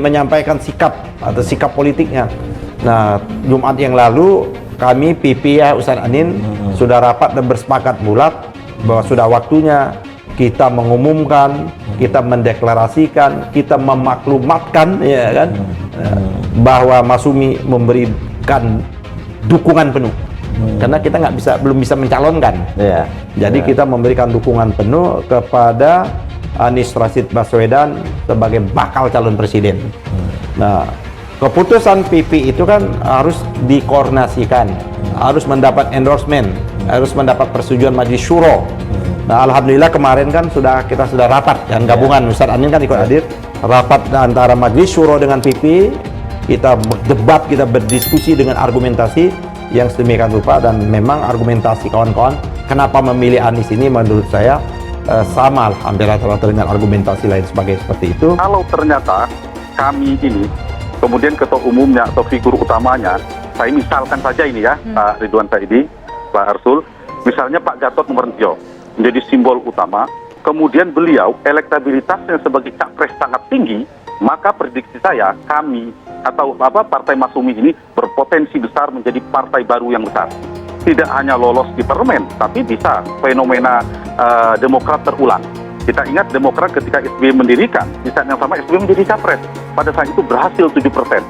menyampaikan sikap atau sikap politiknya. Nah, Jumat yang lalu kami PP ya Ustaz Anin sudah rapat dan bersepakat bulat bahwa sudah waktunya kita mengumumkan, kita mendeklarasikan, kita memaklumatkan ya kan bahwa Masyumi memberikan dukungan penuh. Karena kita belum bisa mencalonkan. Jadi kita memberikan dukungan penuh kepada Anies Rashid Baswedan sebagai bakal calon presiden. Nah, keputusan PP itu kan harus dikoordinasikan, harus mendapat endorsement, harus mendapat persetujuan Majelis Syuro. Nah, alhamdulillah kemarin kan kita sudah rapat dan gabungan Ustaz Anin kan ikut hadir rapat antara Majelis Syuro dengan PP. Kita berdebat, kita berdiskusi dengan argumentasi yang sedemikian rupa, dan memang argumentasi kawan-kawan kenapa memilih Anies ini menurut saya sama hampir rata-rata dengan argumentasi lain seperti itu. Kalau ternyata kami ini kemudian ketua umumnya atau figur utamanya, saya misalkan saja ini ya, Pak Ridwan Saidi, Pak Arsul, misalnya Pak Gatot Nurmantio menjadi simbol utama, kemudian beliau elektabilitasnya sebagai capres sangat tinggi, maka prediksi saya kami atau Partai Masyumi ini berpotensi besar menjadi partai baru yang besar. Tidak hanya lolos di parlemen, tapi bisa fenomena Demokrat terulang. Kita ingat Demokrat ketika SBY mendirikan, di saat yang sama SBY menjadi capres. Pada saat itu berhasil 7%.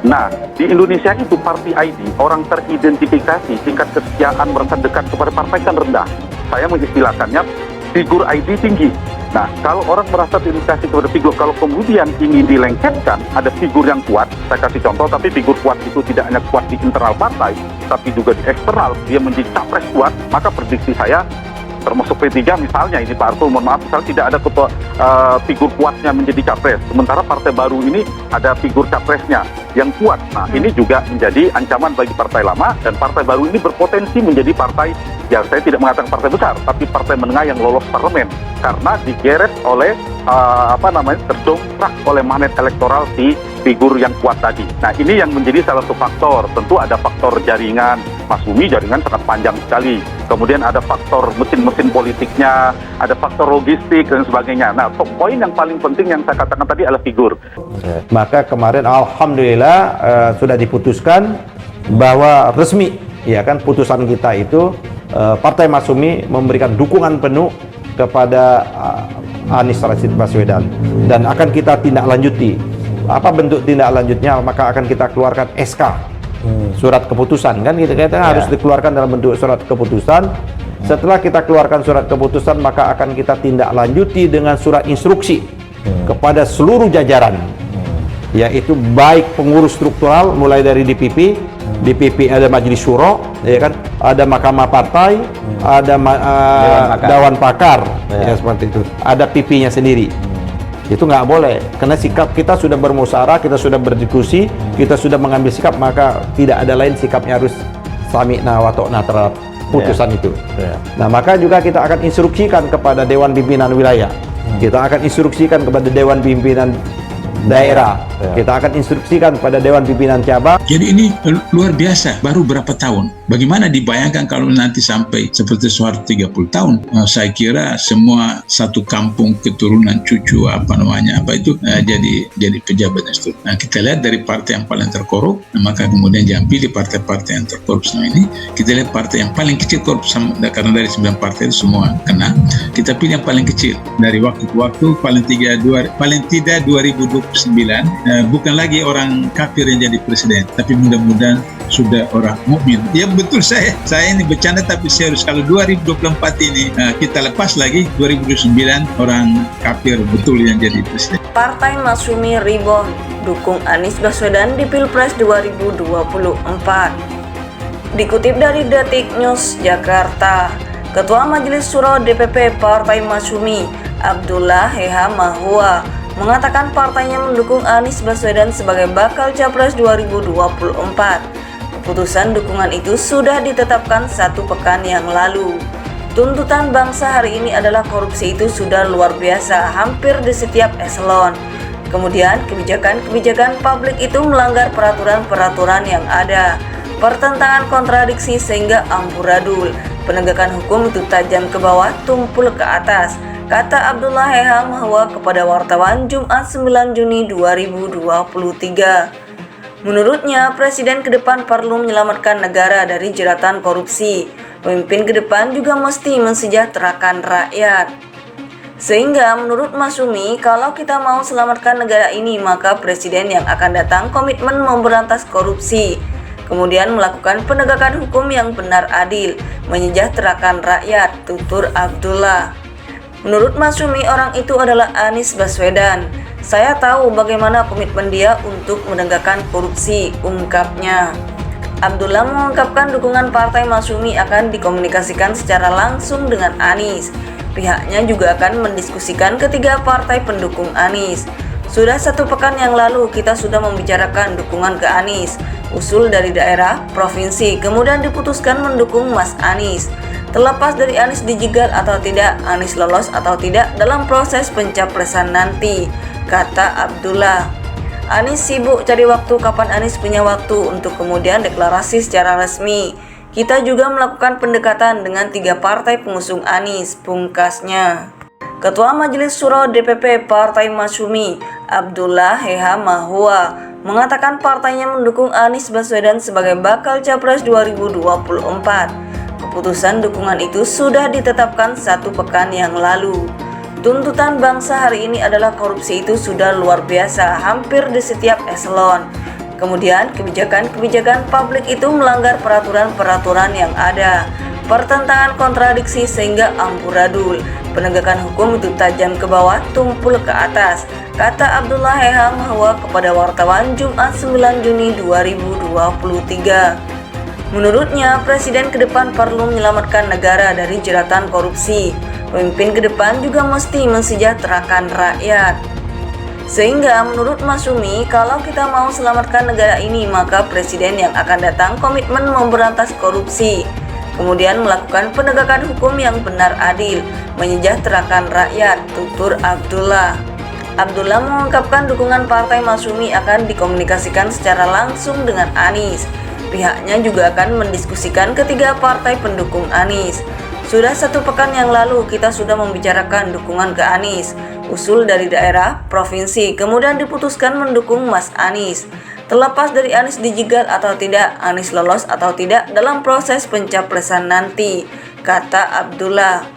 Nah, di Indonesia itu Party ID, orang teridentifikasi, tingkat kesetiaan merasa dekat kepada partai kan rendah. Saya mengistilahkannya figur ID tinggi. Nah, kalau orang merasa terindikasi kepada figur, kalau kemudian ingin dilengketkan, ada figur yang kuat, saya kasih contoh, tapi figur kuat itu tidak hanya kuat di internal partai, tapi juga di eksternal, dia menjadi capres kuat, maka prediksi saya, termasuk P3 misalnya, ini Pak Arsul, mohon maaf, misalnya tidak ada ketua figur kuatnya menjadi capres, sementara partai baru ini ada figur capresnya yang kuat. Nah, ini juga menjadi ancaman bagi partai lama, dan partai baru ini berpotensi menjadi partai, ya saya tidak mengatakan partai besar, tapi partai menengah yang lolos parlemen, karena digeret oleh terdongkrak oleh magnet elektoral si figur yang kuat tadi. Nah, ini yang menjadi salah satu faktor. Tentu ada faktor jaringan Masyumi, jaringan sangat panjang sekali. Kemudian ada faktor mesin-mesin politiknya, ada faktor logistik dan sebagainya. Nah, poin yang paling penting yang saya katakan tadi adalah figur. Maka kemarin alhamdulillah sudah diputuskan bahwa resmi, ya kan, putusan kita itu Partai Masyumi memberikan dukungan penuh kepada Anies Rashid Baswedan, dan akan kita tindak lanjuti. Apa bentuk tindak lanjutnya? Maka akan kita keluarkan SK, surat keputusan, kan kita harus dikeluarkan dalam bentuk surat keputusan. Setelah kita keluarkan surat keputusan, maka akan kita tindak lanjuti dengan surat instruksi kepada seluruh jajaran, yaitu baik pengurus struktural mulai dari DPP ada Majelis Syuro, ya kan, ada Mahkamah Partai, ada Dewan Pakar, ya seperti itu, ada PP-nya sendiri. Itu nggak boleh, karena sikap kita sudah bermusyawarah, kita sudah berdiskusi, kita sudah mengambil sikap, maka tidak ada lain sikapnya harus sami'na wa ta'na terhadap putusan itu. Nah, maka juga kita akan instruksikan kepada Dewan Pimpinan Wilayah, kita akan instruksikan kepada Dewan Pimpinan Daerah, kita akan instruksikan pada Dewan Pimpinan Cabang. Jadi ini luar biasa, baru berapa tahun. Bagaimana dibayangkan kalau nanti sampai seperti Soeharto 30 tahun? Saya kira semua satu kampung keturunan cucu jadi pejabat dan seterusnya. Nah, kita lihat dari partai yang paling terkorup, maka kemudian jangan pilih partai-partai yang terkorup selama ini. Kita lihat partai yang paling kecil korup, karena dari 9 partai itu semua kena. Kita pilih yang paling kecil. Dari waktu ke waktu paling tidak 2029 bukan lagi orang kafir yang jadi presiden, tapi mudah-mudahan sudah orang mukmin. Ya betul, saya ini bercanda, tapi serius. Kalau 2024 ini kita lepas lagi 2029 orang kafir betul yang jadi presiden. Partai Masyumi Ribon dukung Anies Baswedan di Pilpres 2024. Dikutip dari Detik News Jakarta, Ketua Majelis Syuro DPP Partai Masyumi Abdullah Heha Mahua mengatakan partainya mendukung Anies Baswedan sebagai bakal Capres 2024. Keputusan dukungan itu sudah ditetapkan 1 pekan yang lalu. Tuntutan bangsa hari ini adalah korupsi itu sudah luar biasa, hampir di setiap eselon. Kemudian kebijakan-kebijakan publik itu melanggar peraturan-peraturan yang ada. Pertentangan kontradiksi sehingga amburadul. Penegakan hukum itu tajam ke bawah, tumpul ke atas. kata Abdullah Heha Mahwa kepada wartawan Jumat 9 Juni 2023. Menurutnya, Presiden ke depan perlu menyelamatkan negara dari jeratan korupsi. Pemimpin ke depan juga mesti mensejahterakan rakyat. Sehingga menurut Masyumi, kalau kita mau selamatkan negara ini, maka Presiden yang akan datang komitmen memberantas korupsi, kemudian melakukan penegakan hukum yang benar adil, menyejahterakan rakyat, tutur Abdullah. Menurut Masyumi, orang itu adalah Anies Baswedan. Saya tahu bagaimana komitmen dia untuk menegakkan korupsi, ungkapnya. Abdullah mengungkapkan dukungan Partai Masyumi akan dikomunikasikan secara langsung dengan Anies. Pihaknya juga akan mendiskusikan ketiga partai pendukung Anies. Sudah 1 pekan yang lalu kita sudah membicarakan dukungan ke Anies. Usul dari daerah, provinsi, kemudian diputuskan mendukung Mas Anies. Terlepas dari Anies dijegal atau tidak, Anies lolos atau tidak dalam proses pencapresan nanti, kata Abdullah. Anies sibuk cari waktu kapan Anies punya waktu untuk kemudian deklarasi secara resmi. Kita juga melakukan pendekatan dengan 3 partai pengusung Anies, pungkasnya. Ketua Majelis Syuro DPP Partai Masyumi, Abdullah Heha Mahwa, mengatakan partainya mendukung Anies Baswedan sebagai bakal Capres 2024. Keputusan dukungan itu sudah ditetapkan 1 pekan yang lalu. Tuntutan bangsa hari ini adalah korupsi itu sudah luar biasa, hampir di setiap eselon. Kemudian kebijakan-kebijakan publik itu melanggar peraturan-peraturan yang ada. Pertentangan kontradiksi sehingga amburadul. Penegakan hukum itu tajam ke bawah, tumpul ke atas, kata Abdullah Heha Mahwa kepada wartawan Jumat 9 Juni 2023. Menurutnya, Presiden ke depan perlu menyelamatkan negara dari jeratan korupsi. Pemimpin ke depan juga mesti mensejahterakan rakyat. Sehingga menurut Masyumi, kalau kita mau selamatkan negara ini, maka Presiden yang akan datang komitmen memberantas korupsi, kemudian melakukan penegakan hukum yang benar adil, menyejahterakan rakyat, tutur Abdullah. Abdullah mengungkapkan dukungan Partai Masyumi akan dikomunikasikan secara langsung dengan Anies. Pihaknya juga akan mendiskusikan ketiga partai pendukung Anies. Sudah 1 pekan yang lalu kita sudah membicarakan dukungan ke Anies. Usul dari daerah, provinsi, kemudian diputuskan mendukung Mas Anies. Terlepas dari Anies dijegal atau tidak, Anies lolos atau tidak dalam proses pencapresan nanti, kata Abdullah.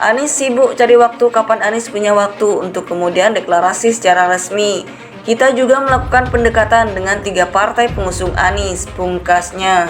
Anies sibuk cari waktu kapan Anies punya waktu untuk kemudian deklarasi secara resmi. Kita juga melakukan pendekatan dengan 3 partai pengusung Anies, pungkasnya.